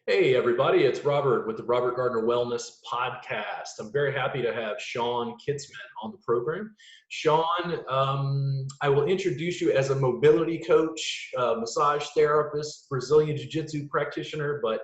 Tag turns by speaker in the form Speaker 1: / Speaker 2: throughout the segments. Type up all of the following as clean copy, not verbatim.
Speaker 1: Hey, everybody, it's Robert with the Robert Gardner Wellness Podcast. I'm very happy to have Shawn Kitzman on the program. Shawn, I will introduce you as a mobility coach, massage therapist, Brazilian Jiu Jitsu practitioner, but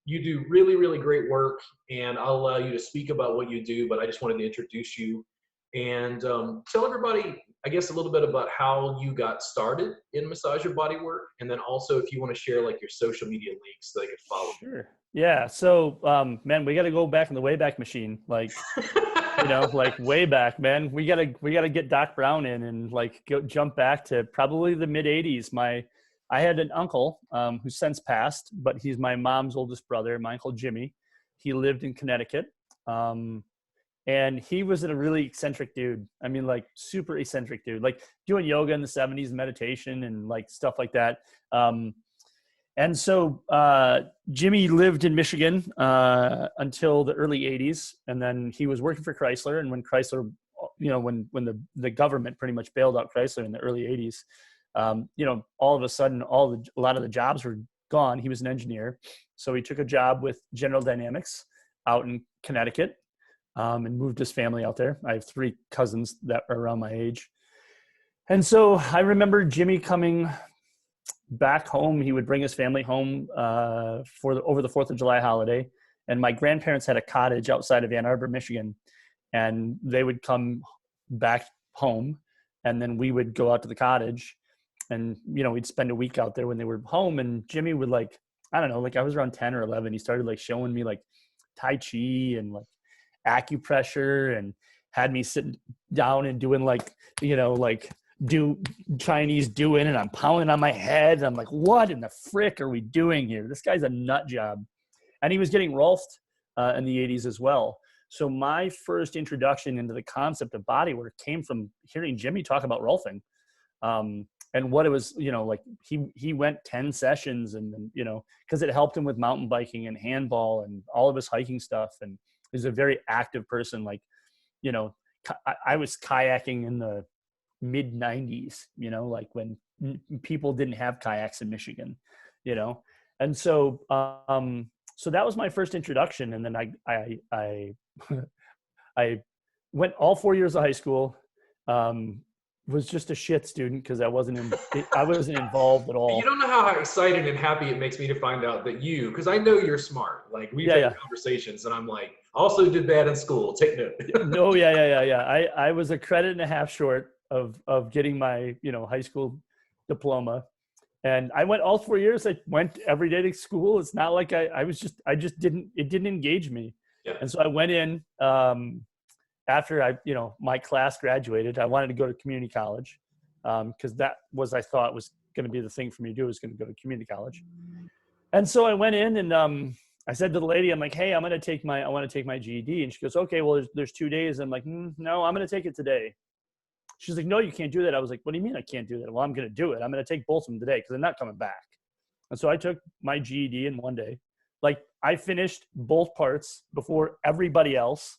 Speaker 1: you do really, really great work, and I'll allow you to speak about what you do, but I just wanted to introduce you and tell everybody, I guess, a little bit about how you got started in massage or body work, and then also if you want to share like your social media links so they can follow
Speaker 2: Sure. Yeah. So, man, we got to go back in the Wayback Machine, like way back, man. We gotta get Doc Brown in and jump back to probably the mid '80s. I had an uncle who's since passed, but he's my mom's oldest brother, my Uncle Jimmy. He lived in Connecticut, and he was a really eccentric dude. I mean, like super eccentric dude, like doing yoga in the '70s, meditation, and like stuff like that. And so Jimmy lived in Michigan until the early 80s. And then he was working for Chrysler. And when Chrysler, when the government pretty much bailed out Chrysler in the early 80s, all of a sudden, a lot of the jobs were gone. He was an engineer. So he took a job with General Dynamics out in Connecticut and moved his family out there. I have 3 cousins that are around my age. And so I remember Jimmy coming back home. He would bring his family home over the 4th of July holiday. And my grandparents had a cottage outside of Ann Arbor, Michigan. And they would come back home, and then we would go out to the cottage, and, we'd spend a week out there when they were home. And Jimmy would I was around 10 or 11. He started showing me Tai Chi and acupressure, and had me sitting down and doing do Chinese doing, and I'm pounding on my head. And I'm like, what in the frick are we doing here? This guy's a nut job. And he was getting Rolfed in the 80s as well. So my first introduction into the concept of bodywork came from hearing Jimmy talk about Rolfing. And what it was, he went 10 sessions and, because it helped him with mountain biking and handball and all of his hiking stuff. And he's a very active person. I was kayaking in the mid 90s, when people didn't have kayaks in Michigan, and so so that was my first introduction. And then I I went all 4 years of high school, was just a shit student because I wasn't involved at all.
Speaker 1: You don't know how excited and happy it makes me to find out that because I know you're smart. We've had conversations, and I'm like, also did bad in school. Take note.
Speaker 2: No, yeah. I was a credit and a half short of getting my high school diploma, and I went all 4 years. I went every day to school. It's not like it didn't engage me.
Speaker 1: Yeah.
Speaker 2: And so I went in after my class graduated. I wanted to go to community college because that was, I thought, was going to be the thing for me to do, was going to go to community college. And so I went in, and I said to the lady, I'm like, hey, I want to take my GED. And she goes, okay, well, there's 2 days. I'm like, no, I'm going to take it today. She's like, no, you can't do that. I was like, what do you mean I can't do that? Well, I'm going to do it. I'm going to take both of them today because they're not coming back. And so I took my GED in one day. I finished both parts before everybody else,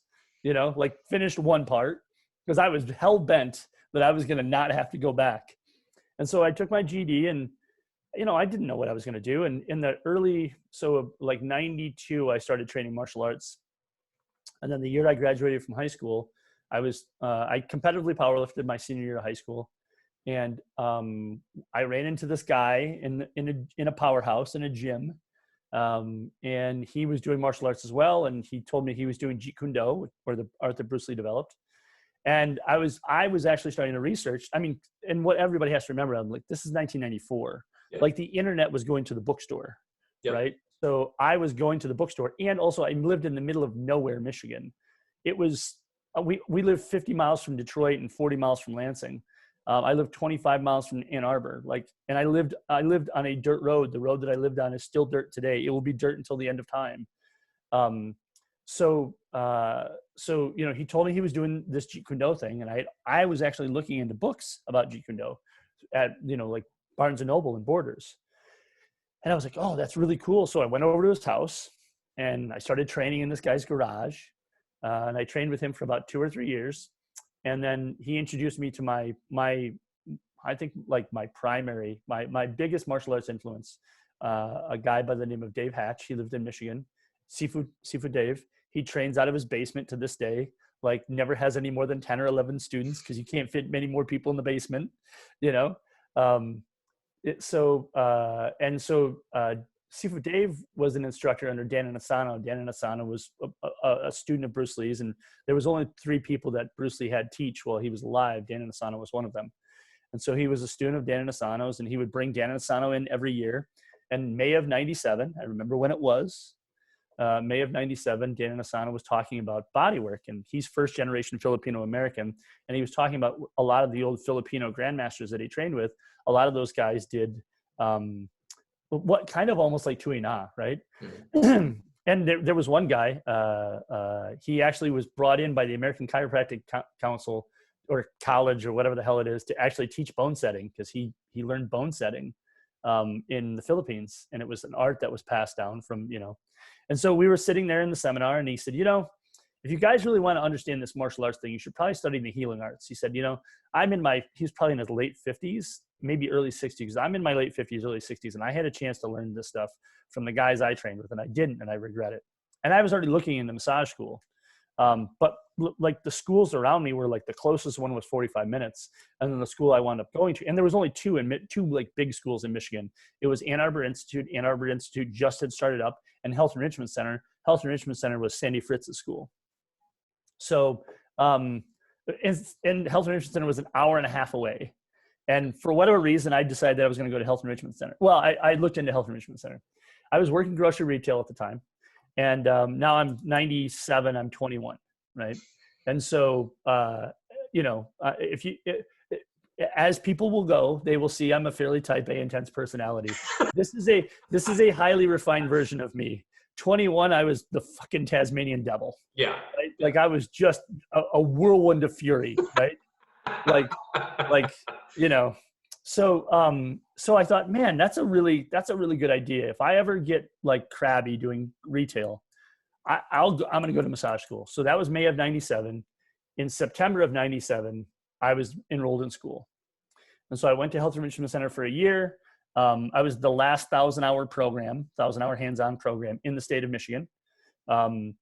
Speaker 2: finished one part because I was hell bent that I was going to not have to go back. And so I took my GED, and, I didn't know what I was going to do. And in the early, 92, I started training martial arts. And then the year I graduated from high school, I competitively powerlifted my senior year of high school, and I ran into this guy in a powerhouse in a gym, and he was doing martial arts as well, and he told me he was doing Jeet Kune Do, or the art that Bruce Lee developed. And I was actually starting to research. I mean, and what everybody has to remember, I'm like, this is 1994. Yeah. The internet was going to the bookstore, yep. Right? So I was going to the bookstore, and also I lived in the middle of nowhere, Michigan. It was. We lived 50 miles from Detroit and 40 miles from Lansing. I lived 25 miles from Ann Arbor. And I lived on a dirt road. The road that I lived on is still dirt today. It will be dirt until the end of time. So he told me he was doing this Jeet Kune Do thing, and I was actually looking into books about Jeet Kune Do at Barnes and Noble and Borders. And I was like, oh, that's really cool. So I went over to his house, and I started training in this guy's garage. And I trained with him for about 2 or 3 years. And then he introduced me to my biggest martial arts influence a guy by the name of Dave Hatch. He lived in Michigan. Seafood Dave. He trains out of his basement to this day. Like never has any more than 10 or 11 students because you can't fit many more people in the basement, you know. Seafood Dave was an instructor under Dan Inosanto. Dan Inosanto was a student of Bruce Lee's, and there was only 3 people that Bruce Lee had teach while he was alive. Dan Inosanto was one of them. And so he was a student of Dan Inosanto's, and he would bring Dan Inosanto in every year. And May of 97, I remember when it was, May of 97, Dan Inosanto was talking about bodywork, and he's first generation Filipino-American. And he was talking about a lot of the old Filipino grandmasters that he trained with. A lot of those guys did what kind of almost like Tui Na, right? And there was one guy, he actually was brought in by the American Chiropractic Council or college or whatever the hell it is to actually teach bone setting, because he learned bone setting in the Philippines, and it was an art that was passed down from, you know. And so we were sitting there in the seminar, and he said, you know, if you guys really want to understand this martial arts thing, you should probably study the healing arts. He said, you know, he was probably in his late 50s, maybe early 60s. I'm in my late 50s, early 60s, and I had a chance to learn this stuff from the guys I trained with, and I didn't, and I regret it. And I was already looking into massage school. But like the schools around me were like, the closest one was 45 minutes. And then the school I wound up going to, and there was only two like big schools in Michigan. It was Ann Arbor Institute. Ann Arbor Institute just had started up, and Health Enrichment Center. Health Enrichment Center was Sandy Fritz's school. So, and Health Enrichment Center was an hour and a half away. And for whatever reason, I decided that I was going to go to Health Enrichment Center. Well, I looked into Health Enrichment Center. I was working grocery retail at the time. And now I'm 97, I'm 21, right? And so, you know, as people will go, they will see I'm a fairly type A intense personality. This is a highly refined version of me. 21, I was the fucking Tasmanian devil.
Speaker 1: Yeah.
Speaker 2: Right? Like I was just a whirlwind of fury, right? like, you know, so I thought, man, that's a really good idea. If I ever get like crabby doing retail, I'm going to go to massage school. So that was May of 97. In September of 97, I was enrolled in school. And so I went to Health Enrichment Center for a year. I was the last 1,000-hour hands-on program in the state of Michigan. And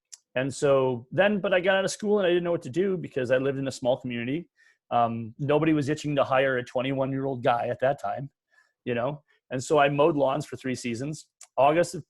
Speaker 2: so then, but I got out of school and I didn't know what to do because I lived in a small community. Nobody was itching to hire a 21-year-old guy at that time, you know? And so I mowed lawns for 3 seasons. August of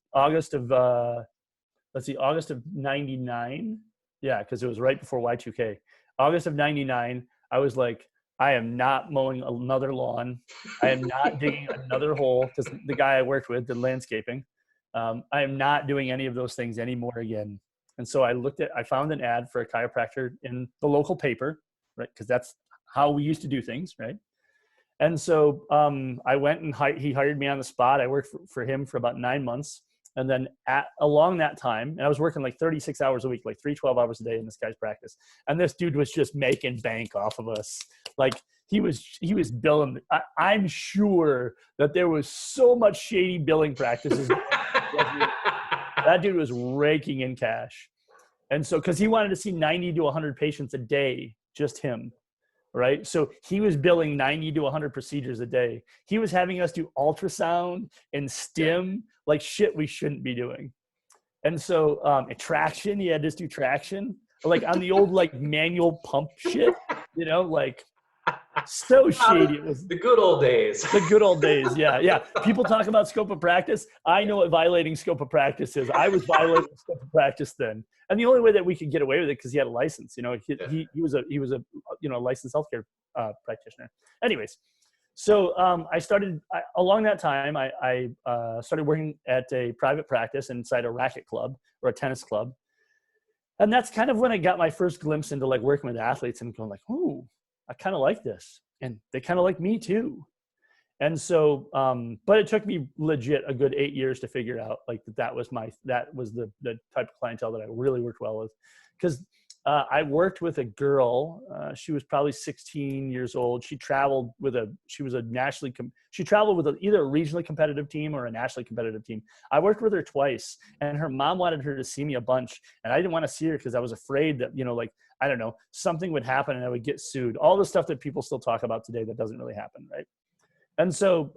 Speaker 2: 99. Yeah. Cause it was right before Y2K. August of 99. I was like, I am not mowing another lawn. I am not digging another hole. Cause the guy I worked with did landscaping. I am not doing any of those things anymore again. And so I found an ad for a chiropractor in the local paper, right? Cause that's how we used to do things. Right. And so I went and he hired me on the spot. I worked for him for about 9 months. And then along that time, and I was working like 36 hours a week, like 12 hours a day in this guy's practice. And this dude was just making bank off of us. Like he was billing. I'm sure that there was so much shady billing practices. That dude was raking in cash. And so, cause he wanted to see 90 to 100 patients a day, just him. Right. So he was billing 90 to 100 procedures a day. He was having us do ultrasound and stim, like shit we shouldn't be doing. And so traction, he had us do traction, like on the old like manual pump shit, you know, like so shady. It was
Speaker 1: the good old days.
Speaker 2: The good old days. Yeah. Yeah. People talk about scope of practice. I know what violating scope of practice is. I was violating scope of practice then. And the only way that we could get away with it, because he had a license, you know, he was a you know, licensed healthcare practitioner. Anyways, so along that time, I started working at a private practice inside a racket club or a tennis club. And that's kind of when I got my first glimpse into like working with athletes and going like, ooh, I kind of like this. And they kind of like me too. And so, but it took me legit a good 8 years to figure out like that was the type of clientele that I really worked well with. Cause I worked with a girl, she was probably 16 years old. She traveled with either a regionally competitive team or a nationally competitive team. I worked with her twice and her mom wanted her to see me a bunch. And I didn't want to see her because I was afraid that, you know, like, I don't know, something would happen and I would get sued. All the stuff that people still talk about today that doesn't really happen. Right. And so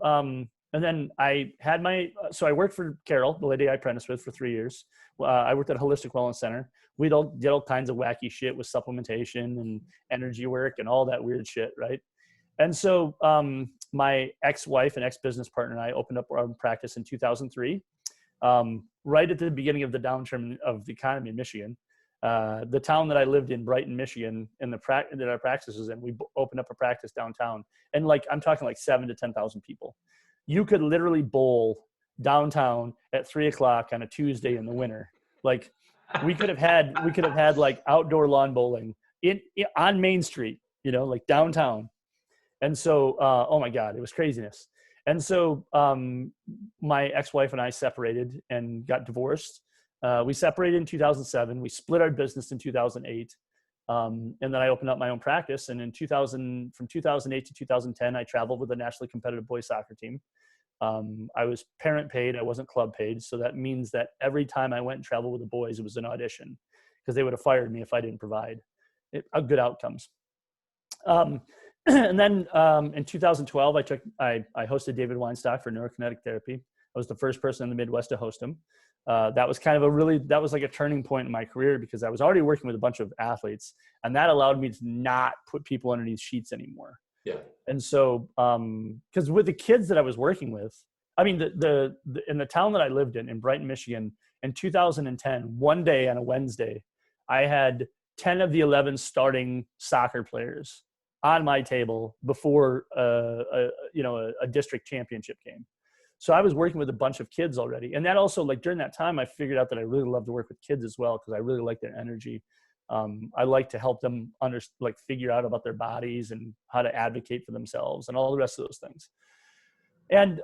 Speaker 2: And then I had so I worked for Carol, the lady I apprenticed with, for 3 years. I worked at a holistic wellness center. We did all kinds of wacky shit with supplementation and energy work and all that weird shit, right? And so my ex-wife and ex-business partner and I opened up our own practice in 2003, right at the beginning of the downturn of the economy in Michigan. The town that I lived in, Brighton, Michigan, and that our practice was in, we opened up a practice downtown. And like, I'm talking like 7,000 to 10,000 people. You could literally bowl downtown at 3:00 on a Tuesday in the winter. Like we could have had like outdoor lawn bowling on Main Street, like downtown. And so, oh my God, it was craziness. And so my ex-wife and I separated and got divorced. We separated in 2007. We split our business in 2008. And then I opened up my own practice. And from 2008 to 2010, I traveled with a nationally competitive boys soccer team. I was parent paid. I wasn't club paid. So that means that every time I went and traveled with the boys, it was an audition because they would have fired me if I didn't provide good outcomes. And then in 2012, I hosted David Weinstock for neurokinetic therapy. I was the first person in the Midwest to host him. That was kind of that was like a turning point in my career because I was already working with a bunch of athletes, and that allowed me to not put people underneath sheets anymore.
Speaker 1: Yeah.
Speaker 2: And so, because with the kids that I was working with, I mean, in the town that I lived in Brighton, Michigan, in 2010, one day on a Wednesday, I had 10 of the 11 starting soccer players on my table before a district championship game. So I was working with a bunch of kids already. And that also, like during that time, I figured out that I really love to work with kids as well because I really like their energy. I like to help them figure out about their bodies and how to advocate for themselves and all the rest of those things. And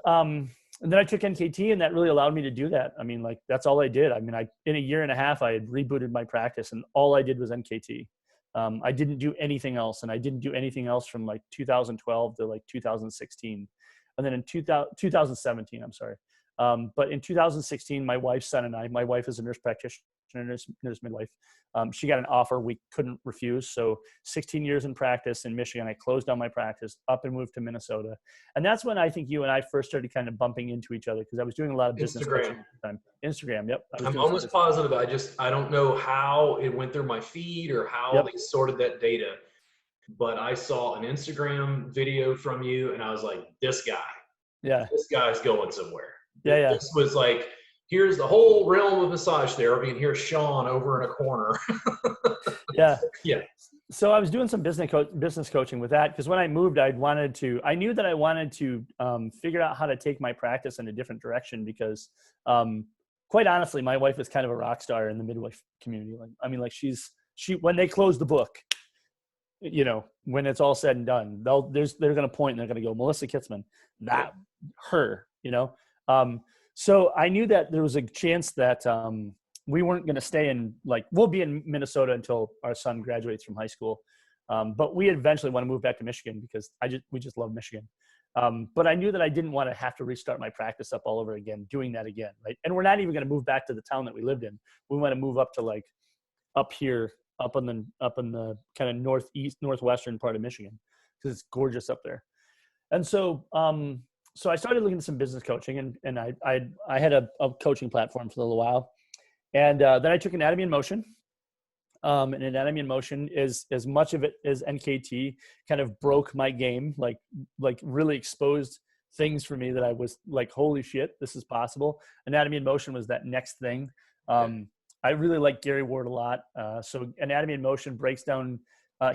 Speaker 2: then I took NKT, and that really allowed me to do that. I mean, like that's all I did. I mean, in a year and a half, I had rebooted my practice, and all I did was NKT. I didn't do anything else, and I didn't do anything else from like 2012 to like 2016, and then in 2017, I'm sorry. But in 2016, my wife's son and my wife is a nurse practitioner, nurse midwife. She got an offer we couldn't refuse. So 16 years in practice in Michigan, I closed down my practice, up and moved to Minnesota. And that's when I think you and I first started kind of bumping into each other because I was doing a lot of business coaching at the time. Instagram, yep.
Speaker 1: I'm almost positive. I don't know how it went through my feed or how they sorted that data, but I saw an Instagram video from you and I was like, this guy's going somewhere.
Speaker 2: Yeah.
Speaker 1: This was like, here's the whole realm of massage therapy, and here's Shawn over in a corner.
Speaker 2: Yeah.
Speaker 1: Yeah.
Speaker 2: So I was doing some business coaching with that because when I moved, I knew that I wanted to figure out how to take my practice in a different direction because quite honestly, my wife is kind of a rock star in the midwife community. She when they close the book, when it's all said and done, they're going to point and they're going to go, Melissa Kitzman, her. So I knew that there was a chance that we weren't going to stay we'll be in Minnesota until our son graduates from high school. But we eventually want to move back to Michigan because we just love Michigan. But I knew that I didn't want to have to restart my practice up all over again, doing that again. Right. And we're not even going to move back to the town that we lived in. We want to move up to up here, up in the kind of northwestern part of Michigan because it's gorgeous up there. And so, so I started looking at some business coaching, and I had a coaching platform for a little while, and then I took Anatomy in Motion. And Anatomy in Motion is as much of it as NKT kind of broke my game, like really exposed things for me that I was like, holy shit, this is possible. Anatomy in Motion was that next thing. I really like Gary Ward a lot. So Anatomy in Motion breaks down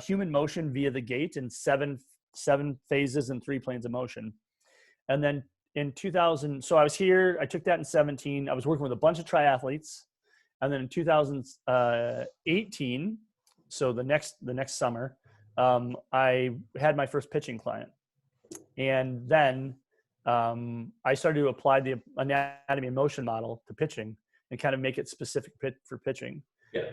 Speaker 2: human motion via the gait in seven phases and 3 planes of motion. And then in 2000, so I was here, I took that in 17. I was working with a bunch of triathletes. And then in 2018, so the next summer, I had my first pitching client. And then I started to apply the Anatomy in Motion model to pitching and kind of make it specific for pitching.
Speaker 1: Yeah.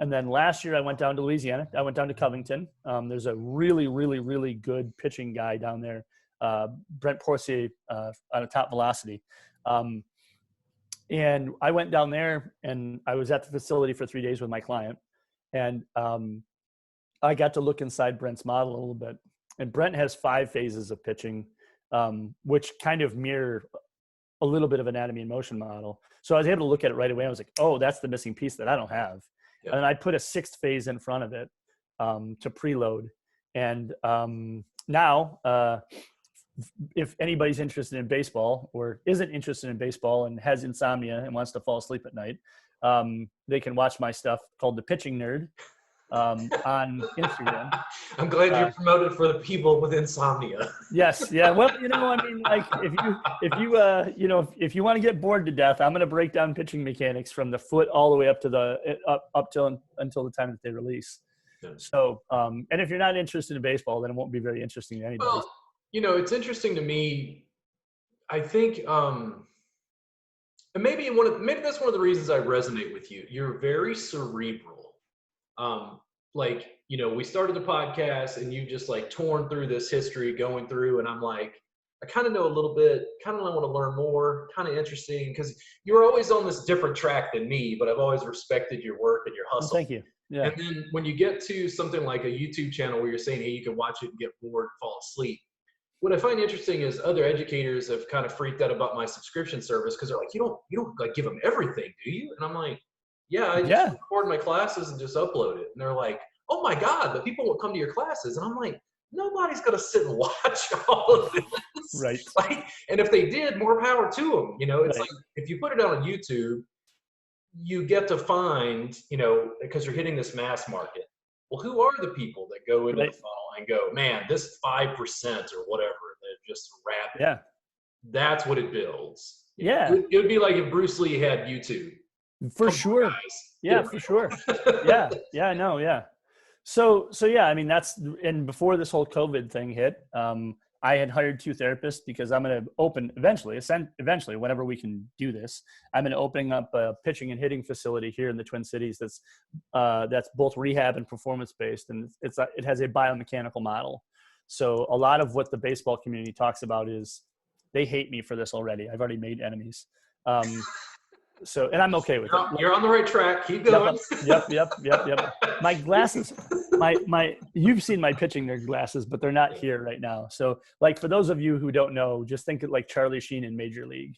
Speaker 1: And
Speaker 2: then last year I went down to Louisiana. I went down to Covington. There's a really, really, really good pitching guy down there. Brent Porcier on a Top Velocity. And I went down there and I was at the facility for 3 days with my client. And I got to look inside Brent's model a little bit. And Brent has 5 phases of pitching. which kind of mirror a little bit of anatomy and motion model. So I was able to look at it right away. I was like, oh, that's the missing piece that I don't have.
Speaker 1: Yeah.
Speaker 2: And I put a sixth phase in front of it to preload. And now, if anybody's interested in baseball or isn't interested in baseball and has insomnia and wants to fall asleep at night, they can watch my stuff called The Pitching Nerd on Instagram.
Speaker 1: I'm glad you promoted for the people with insomnia.
Speaker 2: Yes. Yeah. Well, I mean, like if you want to get bored to death, I'm going to break down pitching mechanics from the foot all the way up to until the time that they release. Yeah. So, and if you're not interested in baseball, then it won't be very interesting to anybody.
Speaker 1: Well, it's interesting to me. I think, and maybe that's one of the reasons I resonate with you. You're very cerebral. We started the podcast and you just like torn through this history going through, and I'm like, I kind of know a little bit, kind of want to learn more, kind of interesting, because you're always on this different track than me, but I've always respected your work and your hustle.
Speaker 2: Thank you. Yeah.
Speaker 1: And then when you get to something like a YouTube channel where you're saying, hey, you can watch it and get bored and fall asleep. What I find interesting is other educators have kind of freaked out about my subscription service because they're like, you don't like give them everything, do you? And I'm like, yeah, I just record my classes and just upload it. And they're like, oh my God, but people won't come to your classes. And I'm like, nobody's going to sit and watch all of this.
Speaker 2: Right.
Speaker 1: And if they did, more power to them. It's like, if you put it out on YouTube, you get to find, because you're hitting this mass market. Well, who are the people that go into the funnel and go, man, this 5% or whatever, they're just rapid.
Speaker 2: Yeah.
Speaker 1: That's what it builds.
Speaker 2: Yeah.
Speaker 1: It would be like if Bruce Lee had YouTube.
Speaker 2: For sure. Yeah, for sure. Yeah. Yeah, no, yeah. So yeah, I mean, and before this whole COVID thing hit, I had hired 2 therapists because I'm going to open eventually, whenever we can do this, I'm going to open up a pitching and hitting facility here in the Twin Cities. That's both rehab and performance based. And it has a biomechanical model. So a lot of what the baseball community talks about is they hate me for this already. I've already made enemies. And I'm okay with it.
Speaker 1: You're on the right track. Keep going.
Speaker 2: Yep. My glasses, you've seen my pitching nerd glasses, but they're not here right now. So like, for those of you who don't know, just think of like Charlie Sheen in Major League,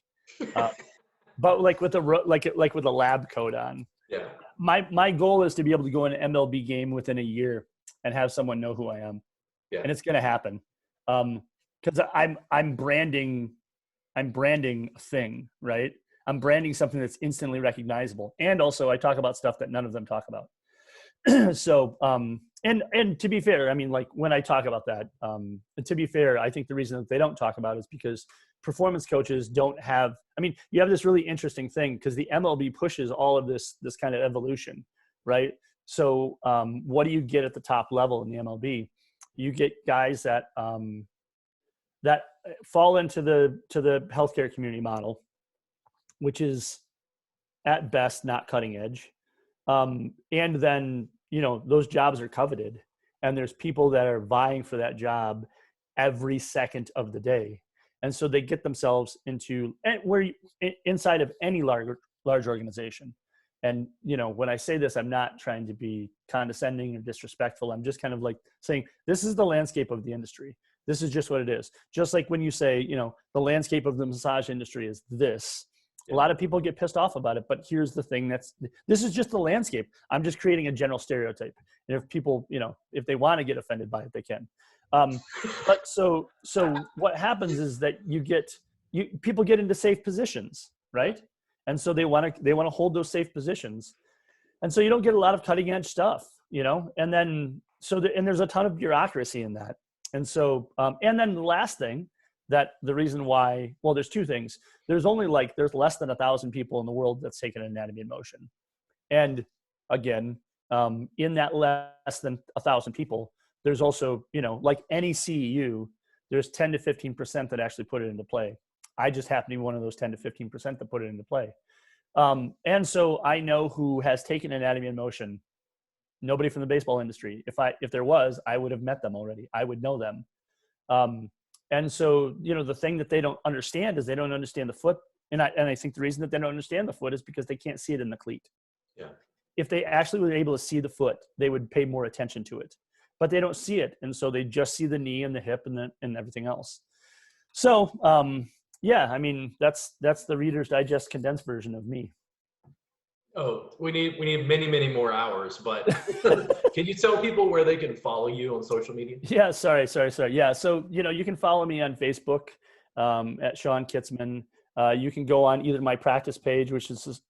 Speaker 2: but like with a lab coat on. Yeah. My goal is to be able to go in an MLB game within a year and have someone know who I am. Yeah. And it's going to happen. Cause I'm branding a thing, right? I'm branding something that's instantly recognizable. And also I talk about stuff that none of them talk about. So, and to be fair, I mean, like when I talk about that, and to be fair, I think the reason that they don't talk about it is because performance coaches don't have, I mean, you have this really interesting thing because the MLB pushes all of this kind of evolution, right? So, what do you get at the top level in the MLB? You get guys that fall into the healthcare community model, which is at best not cutting edge. And then, those jobs are coveted and there's people that are vying for that job every second of the day. And so they get themselves inside of any large organization. And, when I say this, I'm not trying to be condescending or disrespectful. I'm just kind of like saying, this is the landscape of the industry. This is just what it is. Just like when you say, the landscape of the massage industry is this. A lot of people get pissed off about it, but here's the thing this is just the landscape. I'm just creating a general stereotype. And if people, if they want to get offended by it, they can. But so what happens is that people get into safe positions, right? And so they want to hold those safe positions. And so you don't get a lot of cutting edge stuff, and then, and there's a ton of bureaucracy in that. And so, and then the last thing, that the reason why, well, there's 2 things. There's less than 1,000 people in the world that's taken anatomy in motion. And again, in that less than 1,000 people, there's also, like any CEU, there's 10 to 15% that actually put it into play. I just happen to be one of those 10 to 15% that put it into play. And so I know who has taken anatomy in motion. Nobody from the baseball industry. If there was, I would have met them already. I would know them. And so, the thing that they don't understand is they don't understand the foot. And I think the reason that they don't understand the foot is because they can't see it in the cleat. Yeah. If they actually were able to see the foot, they would pay more attention to it, but they don't see it. And so they just see the knee and the hip and everything else. So, yeah, I mean, that's the Reader's Digest condensed version of me.
Speaker 1: Oh, we need many, many more hours, but can you tell people where they can follow you on social media?
Speaker 2: Yeah, sorry. Yeah, so, you can follow me on Facebook at Shawn Kitzman. You can go on either my practice page, which is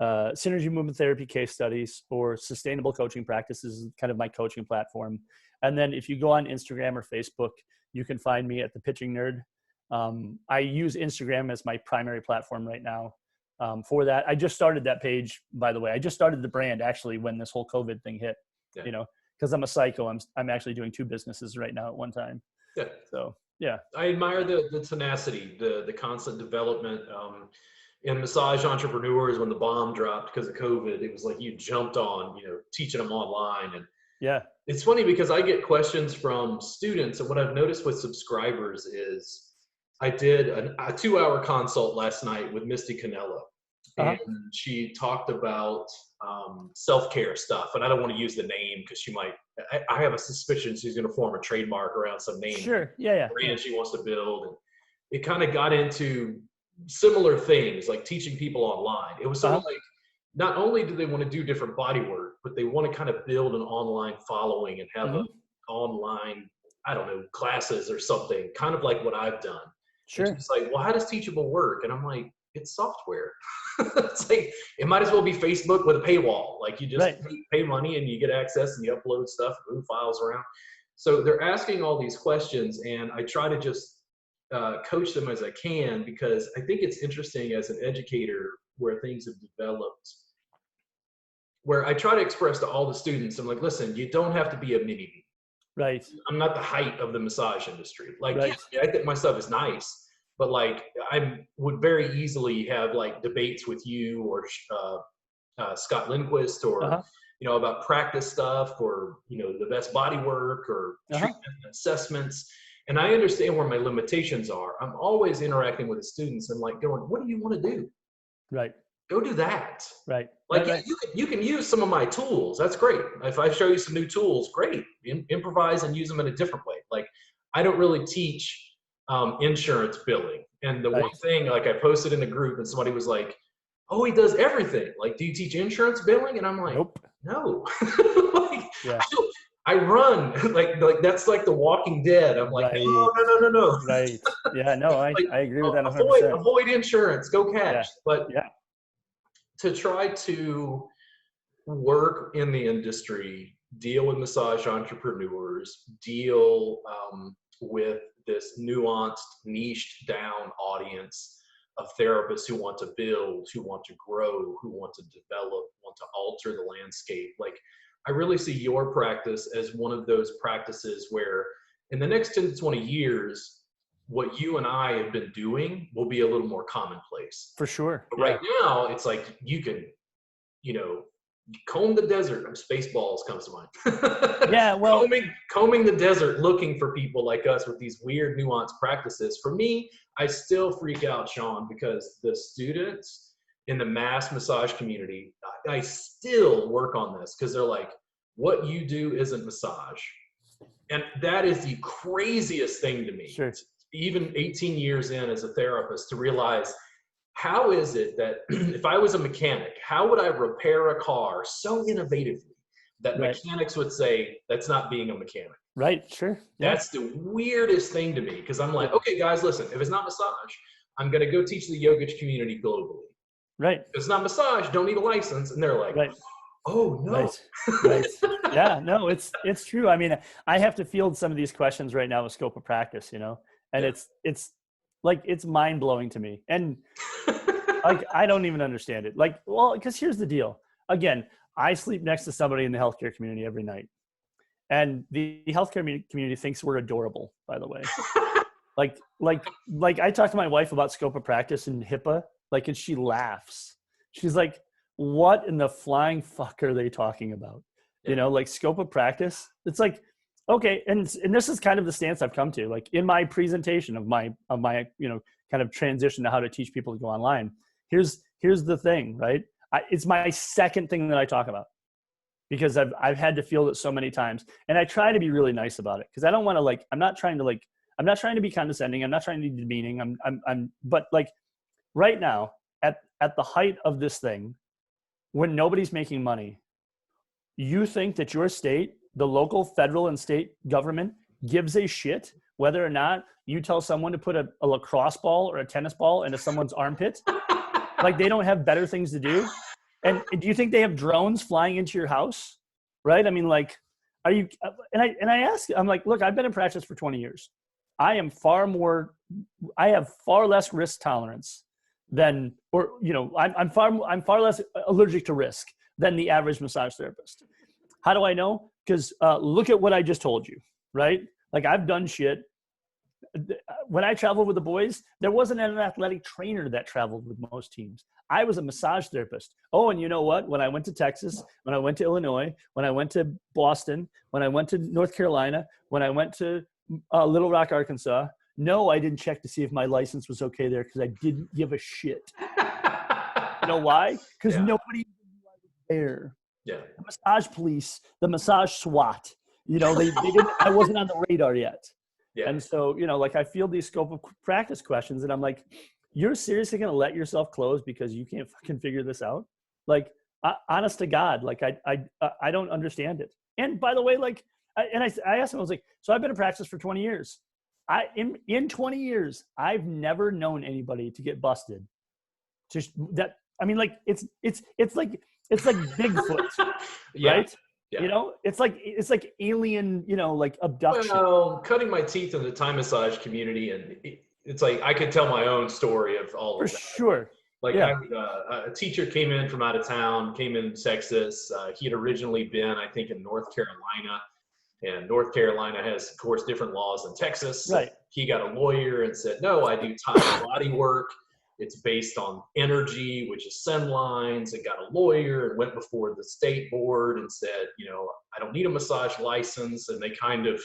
Speaker 2: Synergy Movement Therapy Case Studies, or Sustainable Coaching Practices, kind of my coaching platform. And then if you go on Instagram or Facebook, you can find me at The Pitching Nerd. I use Instagram as my primary platform right now. For that, I just started that page, by the way. I just started the brand actually when this whole COVID thing hit.
Speaker 1: Yeah.
Speaker 2: Because I'm a psycho. I'm actually doing 2 businesses right now at one time.
Speaker 1: Yeah.
Speaker 2: So yeah.
Speaker 1: I admire the tenacity, the constant development. In massage entrepreneurs, when the bomb dropped because of COVID, it was like you jumped on, teaching them online. And
Speaker 2: yeah,
Speaker 1: it's funny because I get questions from students, and what I've noticed with subscribers is I did a 2-hour consult last night with Misty Canella, and she talked about self-care stuff. And I don't want to use the name because I have a suspicion she's going to form a trademark around some name.
Speaker 2: Sure. Yeah.
Speaker 1: Brand she wants to build. And it kind of got into similar things like teaching people online. It was sort of like, not only do they want to do different body work, but they want to kind of build an online following and have an online, I don't know, classes or something, kind of like what I've done.
Speaker 2: Sure.
Speaker 1: It's like, well, how does Teachable work? And I'm like, it's software. It's like, it might as well be Facebook with a paywall. Like you just pay money and you get access and you upload stuff, move files around. So they're asking all these questions, and I try to just coach them as I can, because I think it's interesting as an educator where things have developed, where I try to express to all the students, I'm like, listen, you don't have to be a mini-me.
Speaker 2: Right.
Speaker 1: I'm not the height of the massage industry. Like,
Speaker 2: right.
Speaker 1: Yeah, I think my stuff is nice, but like I would very easily have like debates with you or Scott Lindquist or about practice stuff, or the best body work or treatment assessments. And I understand where my limitations are. I'm always interacting with the students and like going, what do you want to do?
Speaker 2: Right.
Speaker 1: Go do that.
Speaker 2: Right.
Speaker 1: Like
Speaker 2: right.
Speaker 1: You can use some of my tools. That's great. If I show you some new tools, great. Improvise and use them in a different way. Like I don't really teach insurance billing. And the one thing, like I posted in the group and somebody was like, oh, he does everything. Like, do you teach insurance billing? And I'm like,
Speaker 2: nope.
Speaker 1: No. I run like that's like The Walking Dead. I'm like, no.
Speaker 2: Right. Yeah, no, I agree with that
Speaker 1: 100%. Avoid insurance, go cash.
Speaker 2: Yeah.
Speaker 1: But to try to work in the industry, deal with massage entrepreneurs, deal with this nuanced, niched down audience of therapists who want to build, who want to grow, who want to develop, want to alter the landscape. Like, I really see your practice as one of those practices where in the next 10 to 20 years, what you and I have been doing will be a little more commonplace.
Speaker 2: For sure.
Speaker 1: But right now, it's like you can, comb the desert. Spaceballs comes to mind.
Speaker 2: Yeah, well.
Speaker 1: Combing the desert, looking for people like us with these weird, nuanced practices. For me, I still freak out, Shawn, because the students in the mass massage community, I still work on this because they're like, what you do isn't massage. And that is the craziest thing to me.
Speaker 2: Sure.
Speaker 1: Even 18 years in as a therapist, to realize, how is it that if I was a mechanic, how would I repair a car so innovatively that mechanics would say that's not being a mechanic?
Speaker 2: Right, sure. Yeah.
Speaker 1: That's the weirdest thing to me, because I'm like, okay, guys, listen, if it's not massage, I'm going to go teach the yoga community globally.
Speaker 2: Right.
Speaker 1: If it's not massage, don't need a license. And they're like, oh, no.
Speaker 2: Right. Yeah, no, it's true. I mean, I have to field some of these questions right now with scope of practice, and it's like, it's mind blowing to me. And like, I don't even understand it. Like, well, because here's the deal. Again, I sleep next to somebody in the healthcare community every night. And the healthcare community thinks we're adorable, by the way. like I talk to my wife about scope of practice and HIPAA, and she laughs. She's like, what in the flying fuck are they talking about? Yeah. Scope of practice. It's like, okay. And this is kind of the stance I've come to, like in my presentation of my, kind of transition to how to teach people to go online. Here's the thing, right? It's my second thing that I talk about, because I've had to field it so many times, and I try to be really nice about it, because I don't want to I'm not trying to I'm not trying to be condescending. I'm not trying to be demeaning. But like right now at the height of this thing, when nobody's making money, you think that your state, the local, federal, and state government gives a shit whether or not you tell someone to put a lacrosse ball or a tennis ball into someone's armpit? Like they don't have better things to do? And do you think they have drones flying into your house? Right? I mean, like, are you, and I ask, I'm like, look, I've been in practice for 20 years. I have far less risk tolerance than, or, you know, I'm far less allergic to risk than the average massage therapist. How do I know? Because look at what I just told you, right? Like I've done shit. When I traveled with the boys, there wasn't an athletic trainer that traveled with most teams. I was a massage therapist. Oh, and you know what? When I went to Texas, when I went to Illinois, when I went to Boston, when I went to North Carolina, when I went to Little Rock, Arkansas, no, I didn't check to see if my license was okay there because I didn't give a shit. You know why? Because nobody was there.
Speaker 1: Yeah.
Speaker 2: The massage police, the massage SWAT, you know, they didn't, I wasn't on the radar yet. Yeah. And so, you know, like I field these scope of practice questions and I'm like, you're seriously going to let yourself close because you can't fucking figure this out? Like, honest to God, like I don't understand it. And by the way, like, I asked him, I was like, so I've been in practice for 20 years. In 20 years, I've never known anybody to get busted. Just that, I mean, like, it's like Bigfoot,
Speaker 1: yeah.
Speaker 2: right?
Speaker 1: Yeah.
Speaker 2: You know, it's like alien, you know, like abduction.
Speaker 1: Well, cutting my teeth in the Thai massage community, and it's like I could tell my own story of all of that.
Speaker 2: For sure.
Speaker 1: Like a teacher came in from out of town, came in Texas. He had originally been, I think, in North Carolina, and North Carolina has, of course, different laws than Texas.
Speaker 2: Right.
Speaker 1: He got a lawyer and said, "No, I do Thai body work. It's based on energy, which is send lines," and got a lawyer and went before the state board and said, you know, I don't need a massage license. And they kind of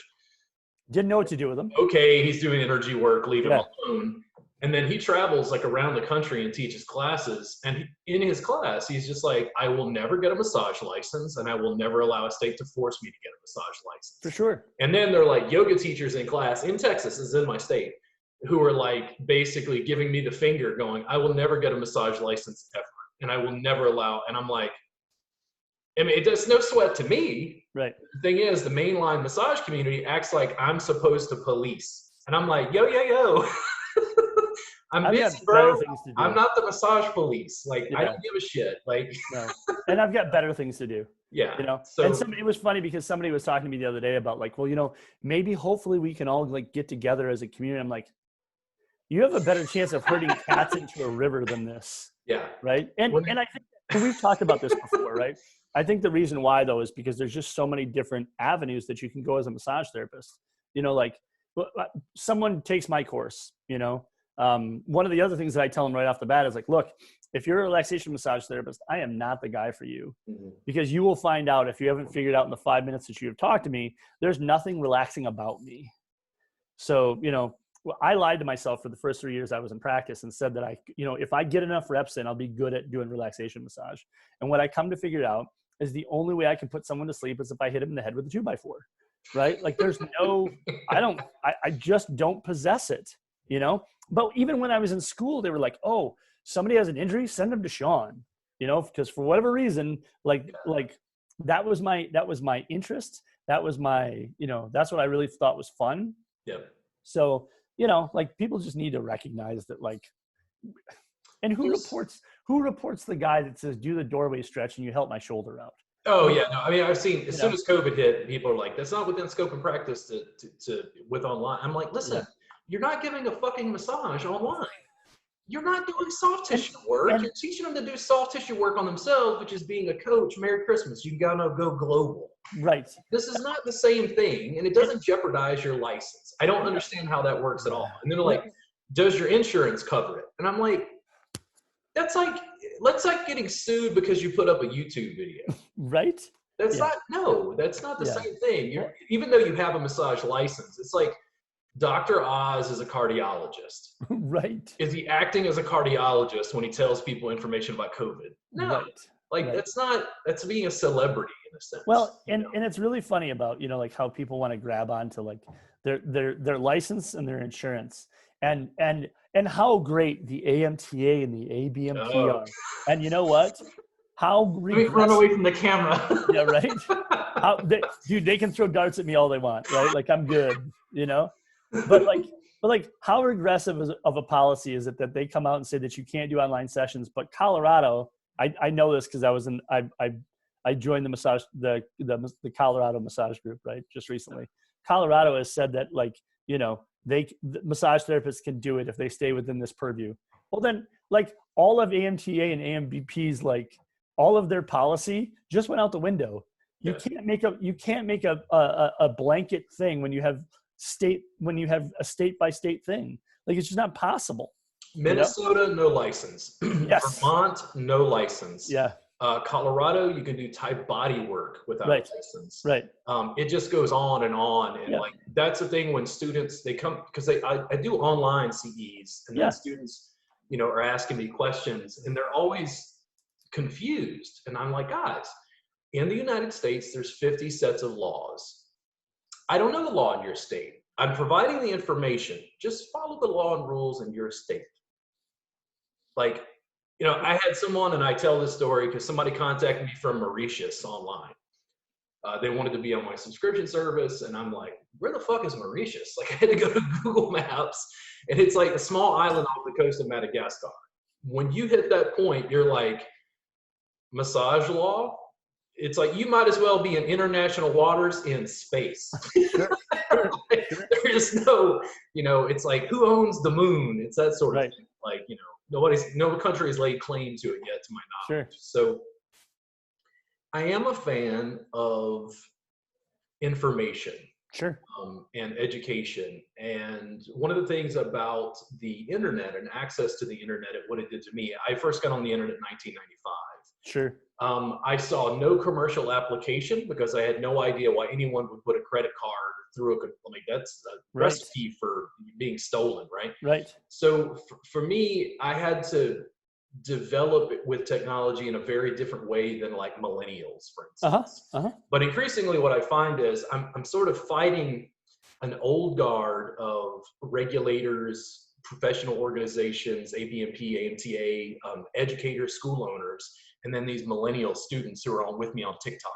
Speaker 2: didn't know what to do with him.
Speaker 1: Okay, he's doing energy work, leave him alone. And then he travels like around the country and teaches classes. And in his class, he's just like, I will never get a massage license and I will never allow a state to force me to get a massage license.
Speaker 2: For sure.
Speaker 1: And then they're like yoga teachers in class in Texas, is in my state, who are like basically giving me the finger going, I will never get a massage license ever. And I will never allow, and I'm like, I mean, it does no sweat to me.
Speaker 2: Right.
Speaker 1: The thing is, the mainline massage community acts like I'm supposed to police. And I'm like, yo. I'm busy, bro. I'm not the massage police. Like, I don't give a shit. Like,
Speaker 2: no. And I've got better things to do.
Speaker 1: Yeah.
Speaker 2: You know,
Speaker 1: so,
Speaker 2: and it was funny because somebody was talking to me the other day about like, well, you know, maybe hopefully we can all like get together as a community. I'm like, you have a better chance of herding cats into a river than this.
Speaker 1: Yeah.
Speaker 2: Right. And I think we've talked about this before, right? I think the reason why though is because there's just so many different avenues that you can go as a massage therapist. You know, like someone takes my course, you know, one of the other things that I tell them right off the bat is like, look, if you're a relaxation massage therapist, I am not the guy for you, because you will find out if you haven't figured out in the 5 minutes that you have talked to me, there's nothing relaxing about me. So, you know, I lied to myself for the first 3 years I was in practice and said that if I get enough reps in, I'll be good at doing relaxation massage. And what I come to figure out is the only way I can put someone to sleep is if I hit him in the head with a 2x4, right? Like there's I just don't possess it, you know? But even when I was in school, they were like, oh, somebody has an injury, send them to Shawn, you know, because for whatever reason, like that was my interest. That was my, you know, that's what I really thought was fun.
Speaker 1: Yeah.
Speaker 2: So, you know, like people just need to recognize that, like, and who reports the guy that says, do the doorway stretch and you help my shoulder out?
Speaker 1: Oh yeah. No, I mean, I've seen as soon as COVID hit, people are like, that's not within scope of practice to with online. I'm like, listen, you're not giving a fucking massage online. You're not doing soft tissue work. You're teaching them to do soft tissue work on themselves, which is being a coach. Merry Christmas. You gotta go global.
Speaker 2: Right.
Speaker 1: This is not the same thing, and it doesn't jeopardize your license. I don't understand how that works at all. And then they're like, does your insurance cover it? And I'm like, that's like getting sued because you put up a YouTube video.
Speaker 2: Right.
Speaker 1: That's not the same thing. Even though you have a massage license, it's like Dr. Oz is a cardiologist.
Speaker 2: Right.
Speaker 1: Is he acting as a cardiologist when he tells people information about COVID? No. Right. That's being a celebrity in a sense.
Speaker 2: Well, and it's really funny about, you know, like how people want to grab onto like their license and their insurance, and how great the AMTA and the ABMP
Speaker 1: Oh.
Speaker 2: are. And you know what? How
Speaker 1: Let me run away
Speaker 2: regressive.
Speaker 1: from the camera.
Speaker 2: Yeah, right. Dude, they can throw darts at me all they want, right? Like I'm good, you know. But like, how regressive of a policy is it that they come out and say that you can't do online sessions? But Colorado, I know this because I joined the Colorado massage group, right, just recently. Colorado has said that, like, you know, the massage therapists can do it if they stay within this purview. Well, then, like, all of AMTA and AMBP's, like, all of their policy just went out the window. You can't make a blanket thing when you have a state by state thing. Like, it's just not possible.
Speaker 1: Minnesota,
Speaker 2: you know?
Speaker 1: no license.
Speaker 2: Yes.
Speaker 1: Vermont, no license.
Speaker 2: Yeah.
Speaker 1: Colorado, you can do Thai body work without a license.
Speaker 2: Right.
Speaker 1: It just goes on and on. And like, that's the thing when students, they come, because I do online CEs, and then students, you know, are asking me questions, and they're always confused. And I'm like, guys, in the United States, there's 50 sets of laws. I don't know the law in your state. I'm providing the information. Just follow the law and rules in your state. Like, you know, I had someone, and I tell this story because somebody contacted me from Mauritius online. They wanted to be on my subscription service, and I'm like, where the fuck is Mauritius? Like, I had to go to Google Maps, and it's like a small island off the coast of Madagascar. When you hit that point, you're like, massage law? It's like, you might as well be in international waters in space. There's no, you know, it's like, who owns the moon? It's that sort of thing. Like, you know, no country has laid claim to it yet, to my knowledge. So I am a fan of information. And education. And one of the things about the internet and access to the internet and what it did to me, I first got on the internet in 1995. I saw no commercial application because I had no idea why anyone would put a credit card through that's a recipe for being stolen, right? So for me, I had to develop it with technology in a very different way than like millennials, for instance. But increasingly what I find is I'm sort of fighting an old guard of regulators, professional organizations, ABMP, AMTA, educators, school owners, and then these millennial students who are with me on TikTok.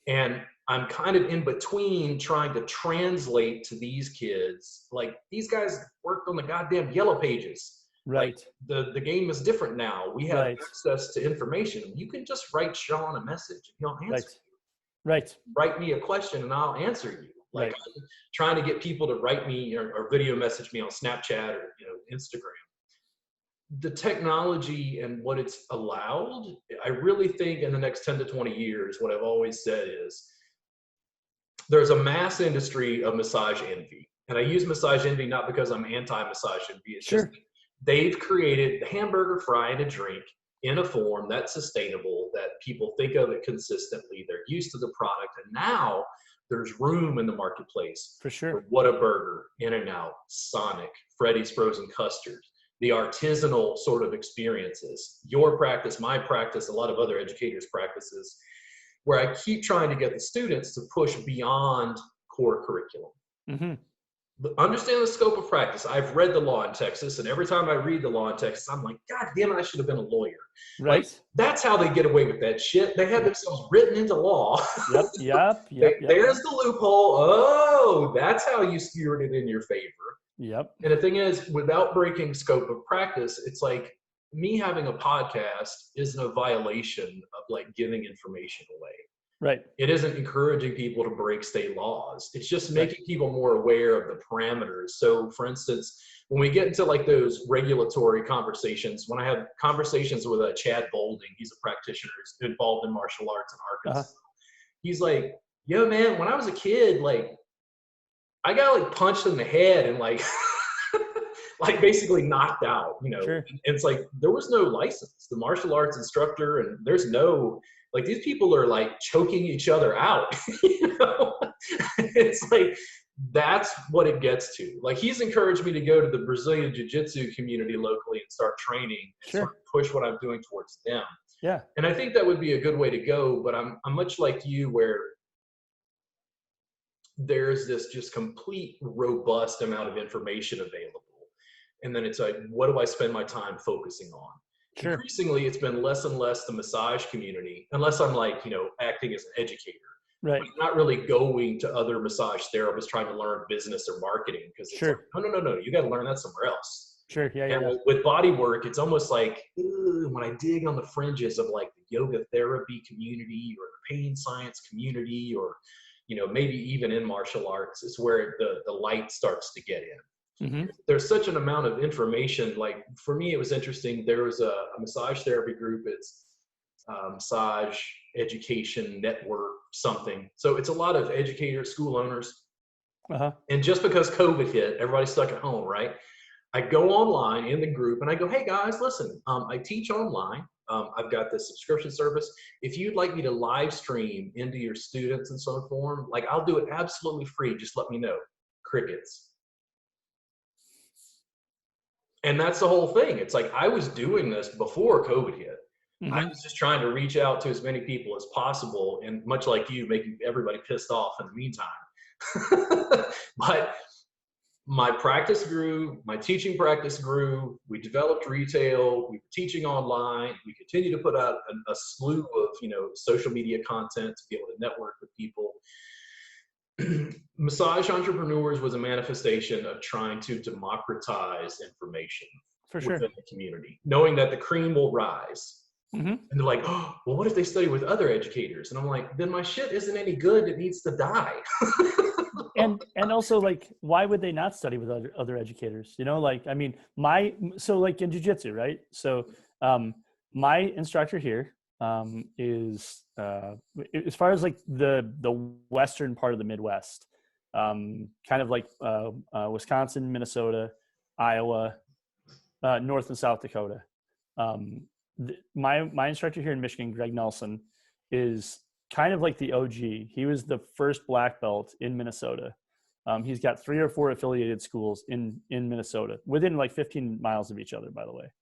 Speaker 1: And I'm kind of in between trying to translate to these kids. Like, these guys worked on the goddamn yellow pages. Like, the game is different now. We have access to information. You can just write Shawn a message and he'll answer you. Write me a question and I'll answer you. Like, I'm trying to get people to write me or video message me on Snapchat or, you know, Instagram. The technology and what it's allowed, I really think in the next 10 to 20 years, what I've always said is there's a mass industry of massage envy. And I use massage envy not because I'm anti-massage envy. It's just they've created the hamburger, fry, and a drink in a form that's sustainable, that people think of it consistently. They're used to the product. And now there's room in the marketplace for Whataburger, In-N-Out, Sonic, Freddy's Frozen Custard, the artisanal sort of experiences, your practice, my practice, a lot of other educators' practices, where I keep trying to get the students to push beyond core curriculum. Understand the scope of practice. I've read the law in Texas, and every time I read the law in Texas, I'm like, God damn it, I should have been a lawyer. Like, that's how they get away with that shit. They have themselves written into law. There's the loophole. Oh, that's how you steered it in your favor. And the thing is, without breaking scope of practice, it's like me having a podcast isn't a violation of like giving information away. It isn't encouraging people to break state laws. It's just making people more aware of the parameters. So for instance, when we get into like those regulatory conversations, when I have conversations with Chad Bolding, he's a practitioner who's involved in martial arts in Arkansas. He's like, yo man, when I was a kid, like I got like punched in the head and like, like basically knocked out, you know, and it's like, there was no license, the martial arts instructor, and there's no, like these people are like choking each other out, you know? It's like, that's what it gets to. Like he's encouraged me to go to the Brazilian Jiu-Jitsu community locally and start training and sort of push what I'm doing towards them. And I think that would be a good way to go, but I'm much like you where there's this just complete robust amount of information available. And then it's like, what do I spend my time focusing on?
Speaker 2: Sure.
Speaker 1: Increasingly, it's been less and less the massage community, unless I'm like, acting as an educator.
Speaker 2: Right.
Speaker 1: But I'm not really going to other massage therapists trying to learn business or marketing, because it's
Speaker 2: Sure.
Speaker 1: like, no, you got to learn that somewhere else.
Speaker 2: Sure. Yeah.
Speaker 1: And
Speaker 2: Yeah.
Speaker 1: with body work, it's almost like, when I dig on the fringes of like the yoga therapy community or the pain science community, or, maybe even in martial arts, is where the light starts to get in.
Speaker 2: Mm-hmm.
Speaker 1: There's such an amount of information. Like for me, it was interesting. There was a massage therapy group. It's Massage Education Network something. So it's a lot of educators, school owners.
Speaker 2: Uh-huh.
Speaker 1: And just because COVID hit, everybody's stuck at home, right? I go online in the group and I go, hey guys, listen, I teach online. I've got this subscription service. If you'd like me to live stream into your students in some form, like I'll do it absolutely free. Just let me know. Crickets. And that's the whole thing. It's like I was doing this before COVID hit.
Speaker 2: Mm-hmm.
Speaker 1: I was just trying to reach out to as many people as possible, and much like you, making everybody pissed off in the meantime. But my practice grew, my teaching practice grew, we developed retail, we were teaching online, we continue to put out a slew of social media content to be able to network with people. Massage Entrepreneurs was a manifestation of trying to democratize information within the community, knowing that the cream will rise.
Speaker 2: Mm-hmm.
Speaker 1: And they're like, oh, well, what if they study with other educators? And I'm like, then my shit isn't any good. It needs to die.
Speaker 2: and also, like, why would they not study with other educators? Like, I mean, like in jiu-jitsu, right? So my instructor here is as far as like the western part of the Midwest, kind of like Wisconsin, Minnesota, Iowa, North and South Dakota. My instructor here in Michigan, Greg Nelson, is kind of like the OG. He was the first black belt in Minnesota. He's got 3 or 4 affiliated schools in Minnesota, within like 15 miles of each other, by the way.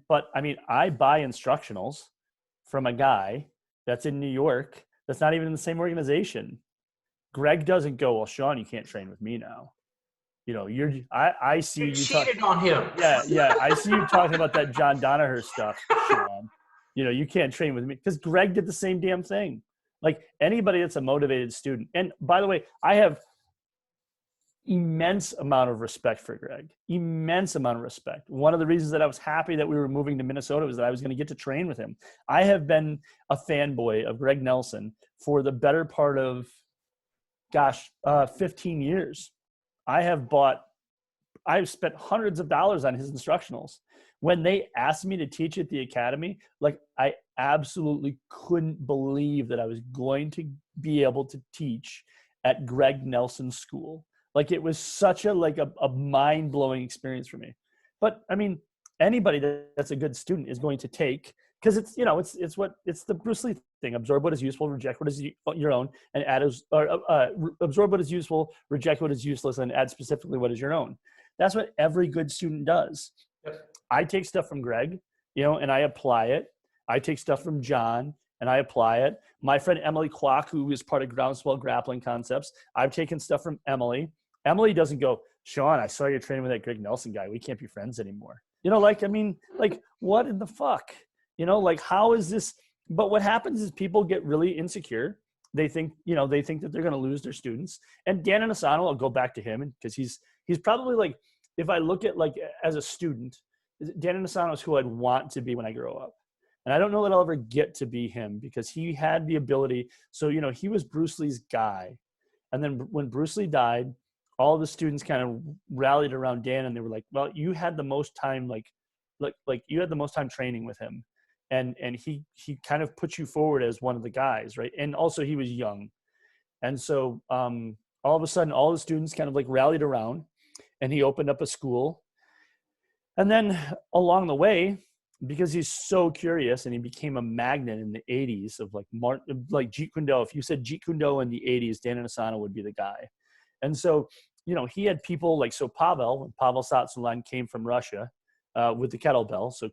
Speaker 2: But I mean, I buy instructionals from a guy that's in New York that's not even in the same organization. Greg doesn't go, well, Shawn, you can't train with me now. I see you
Speaker 1: cheated on him.
Speaker 2: Yeah. I see you talking about that John Danaher stuff, Shawn. You can't train with me, because Greg did the same damn thing. Like anybody that's a motivated student. And by the way, I have immense amount of respect for Greg. Immense amount of respect. One of the reasons that I was happy that we were moving to Minnesota was that I was going to get to train with him. I have been a fanboy of Greg Nelson for the better part of, 15 years. I've spent hundreds of dollars on his instructionals. When they asked me to teach at the academy, like I absolutely couldn't believe that I was going to be able to teach at Greg Nelson's school. Like it was such a mind-blowing experience for me. But I mean, anybody that's a good student is going to take, because it's the Bruce Lee thing: absorb what is useful, reject what is your own, and absorb what is useful, reject what is useless, and add specifically what is your own. That's what every good student does.
Speaker 1: Yep.
Speaker 2: I take stuff from Greg, and I apply it. I take stuff from John and I apply it. My friend Emily Kwok, who is part of Groundswell Grappling Concepts, I've taken stuff from Emily. Emily doesn't go, Shawn, I saw you training with that Greg Nelson guy. We can't be friends anymore. What in the fuck? How is this? But what happens is people get really insecure. They think that they're going to lose their students. And Dan Inosanto, I'll go back to him because he's probably like, if I look at like as a student, Dan Inosanto is who I'd want to be when I grow up. And I don't know that I'll ever get to be him because he had the ability. So, he was Bruce Lee's guy. And then when Bruce Lee died, all the students kind of rallied around Dan and they were like, well, you had the most time, like you had the most time training with him. And he kind of put you forward as one of the guys, right? And also he was young. And so all of a sudden, all the students kind of like rallied around and he opened up a school. And then along the way, because he's so curious and he became a magnet in the 80s of like Jeet Kune Do. If you said Jeet Kune Do in the 80s, Dan Inosanto would be the guy. And so, he had people like, so Pavel Tsatsouline came from Russia with the kettlebell. So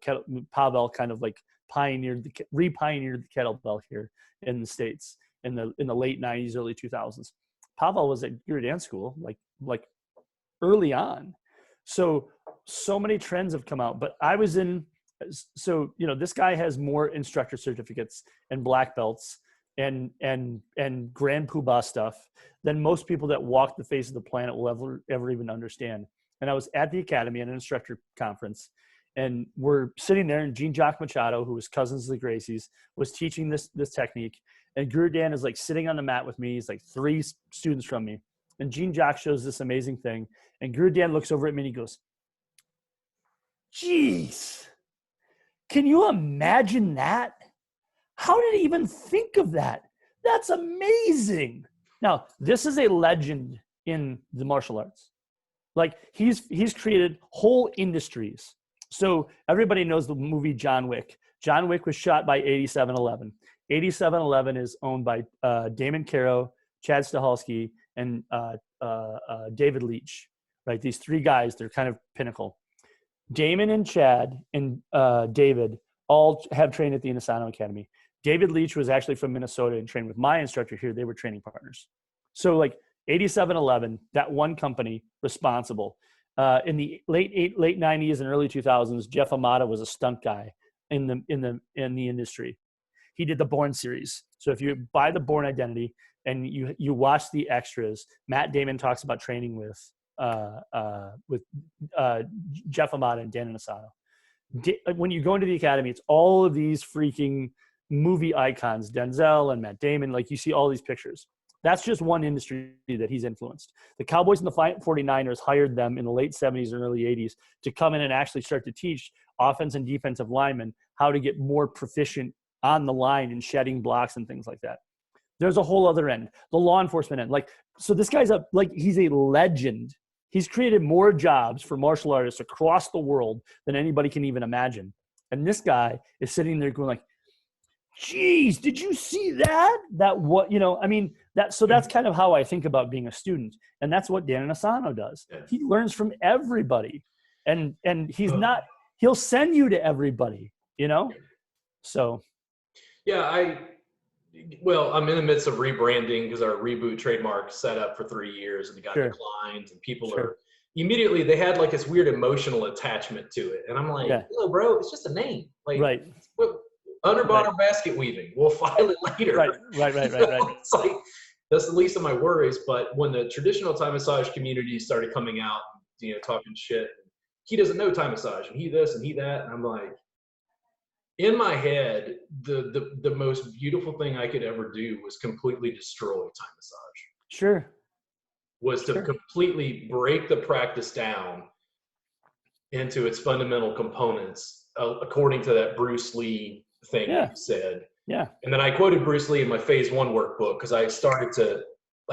Speaker 2: Pavel kind of like re-pioneered the kettlebell here in the States. in the late 90s, early 2000s. Pavel was at Gear Dance School like early on. So many trends have come out, but I was in, so, this guy has more instructor certificates and black belts and grand poobah stuff than most people that walk the face of the planet will ever even understand. And I was at the academy at an instructor conference, and we're sitting there, and Jean-Jacques Machado, who was cousins of the Gracies, was teaching this technique. And Guru Dan is like sitting on the mat with me. He's like 3 students from me. And Jean-Jacques shows this amazing thing. And Guru Dan looks over at me and he goes, "Geez, can you imagine that? How did he even think of that? That's amazing." Now, this is a legend in the martial arts. Like, he's created whole industries. So everybody knows the movie John Wick. John Wick was shot by 8711. 8711 is owned by Damon Caro, Chad Stahelski, and David Leitch, right? These 3 guys, they're kind of pinnacle. Damon and Chad and David all have trained at the Inosanto Academy. David Leitch was actually from Minnesota and trained with my instructor here. They were training partners. So like 8711, that one company responsible. In the late 90s and early 2000s, Jeff Amata was a stunt guy in the industry. He did the Bourne series. So if you buy the Bourne Identity and you watch the extras, Matt Damon talks about training with Jeff Amata and Dan Inosanto. When you go into the academy, it's all of these freaking movie icons, Denzel and Matt Damon. Like, you see all these pictures. That's just one industry that he's influenced. The Cowboys and the 49ers hired them in the late 70s and early 80s to come in and actually start to teach offense and defensive linemen how to get more proficient on the line and shedding blocks and things like that. There's a whole other end, the law enforcement end. Like, so this guy's he's a legend. He's created more jobs for martial artists across the world than anybody can even imagine. And this guy is sitting there going like, "Geez, did you see that? That's kind of how I think about being a student. And that's what Dan Inosanto does.
Speaker 1: Yeah.
Speaker 2: He learns from everybody. And he'll send you to everybody, So.
Speaker 1: Yeah, I'm in the midst of rebranding because our Reboot trademark set up for 3 years and it got declined, and people are immediately, they had like this weird emotional attachment to it. And I'm like, "Hello, bro, it's just a name. Like,
Speaker 2: right.
Speaker 1: Underbottom basket weaving. We'll file it later."
Speaker 2: Right.
Speaker 1: It's like, that's the least of my worries. But when the traditional Thai massage community started coming out, talking shit, he doesn't know Thai massage, and he this and he that, and I'm like, in my head, the most beautiful thing I could ever do was completely destroy Thai massage.
Speaker 2: Sure.
Speaker 1: Was to completely break the practice down into its fundamental components, according to that Bruce Lee thing you said.
Speaker 2: Yeah. And
Speaker 1: then I quoted Bruce Lee in my phase 1 workbook because I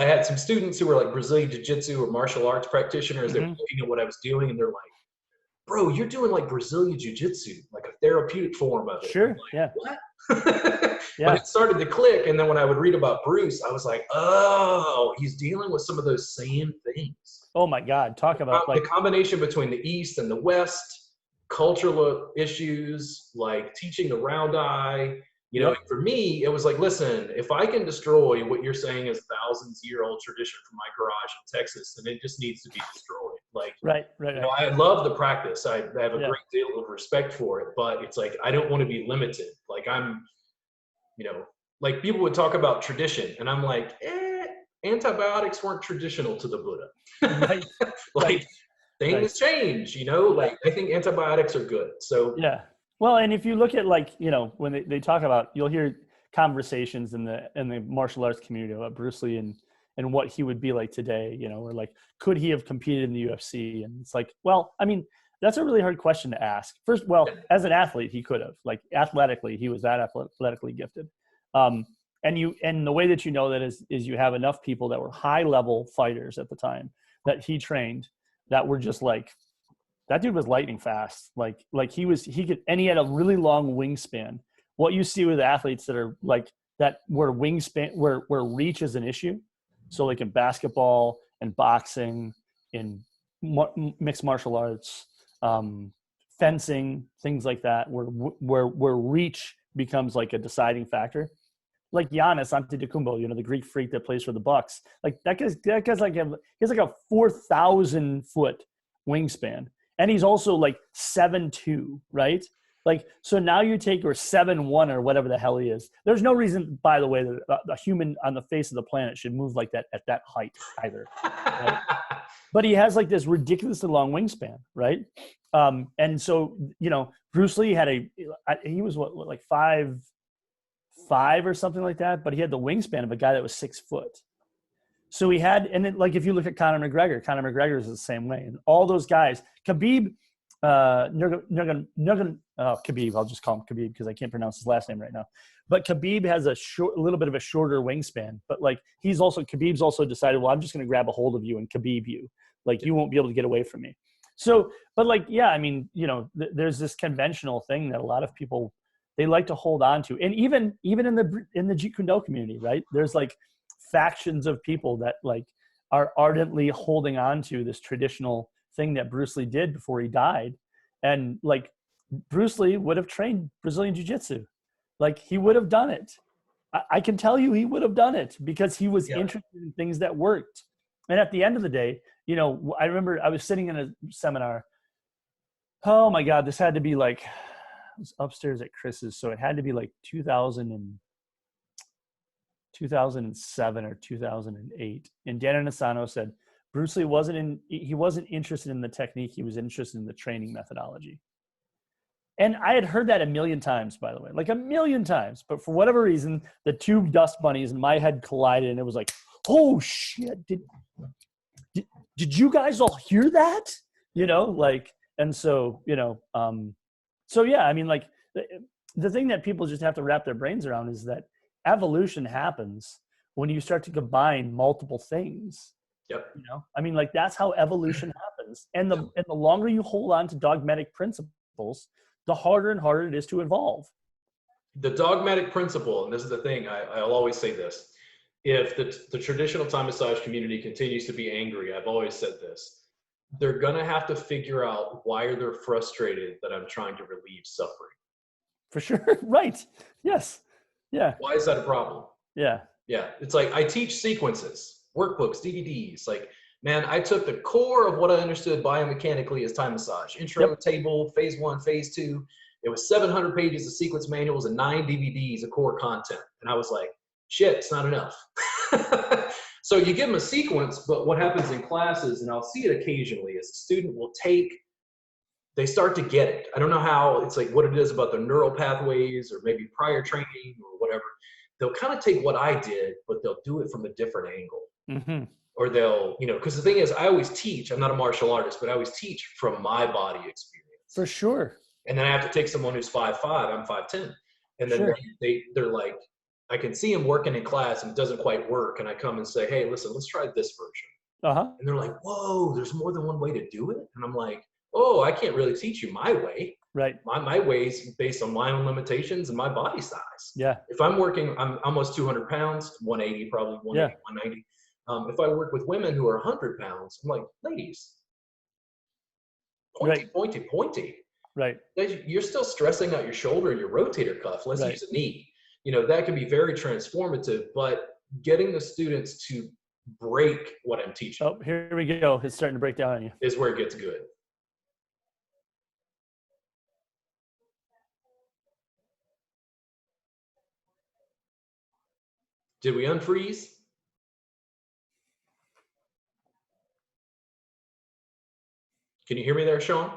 Speaker 1: had some students who were like Brazilian Jiu-Jitsu or martial arts practitioners. They were looking at what I was doing and they're like, "Bro, you're doing like Brazilian Jiu-Jitsu, like a therapeutic form of it."
Speaker 2: Sure.
Speaker 1: Like,
Speaker 2: yeah.
Speaker 1: What?
Speaker 2: Yeah.
Speaker 1: But it started to click. And then when I would read about Bruce, I was like, oh, he's dealing with some of those same things.
Speaker 2: Oh my God. Talk about
Speaker 1: the combination between the East and the West, cultural issues, like teaching the round eye. For me, it was like, listen, if I can destroy what you're saying is thousands-year-old tradition from my garage in Texas, then it just needs to be destroyed. Like,
Speaker 2: right.
Speaker 1: I love the practice. I have a great deal of respect for it, but it's like, I don't want to be limited. Like, I'm, like people would talk about tradition, and I'm like, antibiotics weren't traditional to the Buddha.
Speaker 2: Right.
Speaker 1: Like, things change, like, I think antibiotics are good. So
Speaker 2: yeah. Well, and if you look at when they talk about, you'll hear conversations in the martial arts community about Bruce Lee and what he would be like today, or like, could he have competed in the UFC? And it's like, well, I mean, that's a really hard question to ask. First, as an athlete, he could have, like, athletically, he was that athletically gifted. And the way that that is you have enough people that were high level fighters at the time that he trained that were just like, that dude was lightning fast. Like he could, and he had a really long wingspan. What you see with athletes that are like that, where wingspan, where reach is an issue. So like in basketball and boxing, in mixed martial arts, fencing, things like that, where reach becomes like a deciding factor. like Giannis Antetokounmpo, the Greek freak that plays for the Bucks. Like that guy's like he's like a 4,000 foot wingspan, and he's also like 7'2", right? Like, so now you take or 7'1" or whatever the hell he is. There's no reason, by the way, that a human on the face of the planet should move like that at that height either. Right? But he has like this ridiculously long wingspan, right? And so, Bruce Lee he was like 5'5" or something like that, but he had the wingspan of a guy that was 6 foot. So he had, and then, like, if you look at Conor McGregor is the same way. And all those guys, Khabib, Khabib, I'll just call him Khabib because I can't pronounce his last name right now. But Khabib has a little bit of a shorter wingspan. But like Khabib's also decided, well, I'm just going to grab a hold of you and Khabib you. Like, you won't be able to get away from me. So, but like, yeah, I mean, there's this conventional thing that a lot of people, they like to hold on to. And even in the Jeet Kune Do community, right? There's like factions of people that like are ardently holding on to this traditional thing that Bruce Lee did before he died. And like, Bruce Lee would have trained Brazilian Jiu-Jitsu. Like, he would have done it. I can tell you he would have done it because he was interested in things that worked. And at the end of the day, I remember I was sitting in a seminar. Oh my God, this had to be like, I was upstairs at Chris's. So it had to be like 2007 or 2008. And Dan Inosanto said, Bruce Lee wasn't interested in the technique. He was interested in the training methodology. And I had heard that a million times, by the way, like a million times. But for whatever reason, the two dust bunnies in my head collided, and it was like, oh shit! Did you guys all hear that? And so so yeah. I mean, like the thing that people just have to wrap their brains around is that evolution happens when you start to combine multiple things.
Speaker 1: Yep.
Speaker 2: I mean, like, that's how evolution happens. And the longer you hold on to dogmatic principles, the harder and harder it is to evolve.
Speaker 1: The dogmatic principle, and this is the thing, I'll always say this. If the traditional Thai massage community continues to be angry, I've always said this, they're going to have to figure out why they're frustrated that I'm trying to relieve suffering.
Speaker 2: For sure. Right. Yes. Yeah.
Speaker 1: Why is that a problem?
Speaker 2: Yeah.
Speaker 1: Yeah. It's like, I teach sequences, workbooks, DVDs. Like, man, I took the core of what I understood biomechanically as Thai massage. Intro, table, phase 1, phase 2. It was 700 pages of sequence manuals and 9 DVDs of core content. And I was like, shit, it's not enough. So you give them a sequence, but what happens in classes, and I'll see it occasionally, is a student will they start to get it. I don't know how, it's like what it is about their neural pathways or maybe prior training or whatever. They'll kind of take what I did, but they'll do it from a different angle. Mm-hmm. Or they'll, because the thing is, I always teach, I'm not a martial artist, but I always teach from my body experience.
Speaker 2: For sure.
Speaker 1: And then I have to take someone who's 5'5", I'm 5'10". And then they're like, I can see them working in class and it doesn't quite work. And I come and say, hey, listen, let's try this version. Uh-huh. And they're like, whoa, there's more than one way to do it? And I'm like, oh, I can't really teach you my way.
Speaker 2: Right.
Speaker 1: My way is based on my own limitations and my body size.
Speaker 2: Yeah.
Speaker 1: If I'm working, I'm almost 200 pounds, 180, probably 180, 190. If I work with women who are 100 pounds, I'm like, ladies, pointy.
Speaker 2: Right.
Speaker 1: You're still stressing out your shoulder and your rotator cuff. Let's use a knee. That can be very transformative, but getting the students to break what I'm teaching.
Speaker 2: Oh, here we go. It's starting to break down on you.
Speaker 1: Is where it gets good. Did we unfreeze? Can you hear me there, Shawn?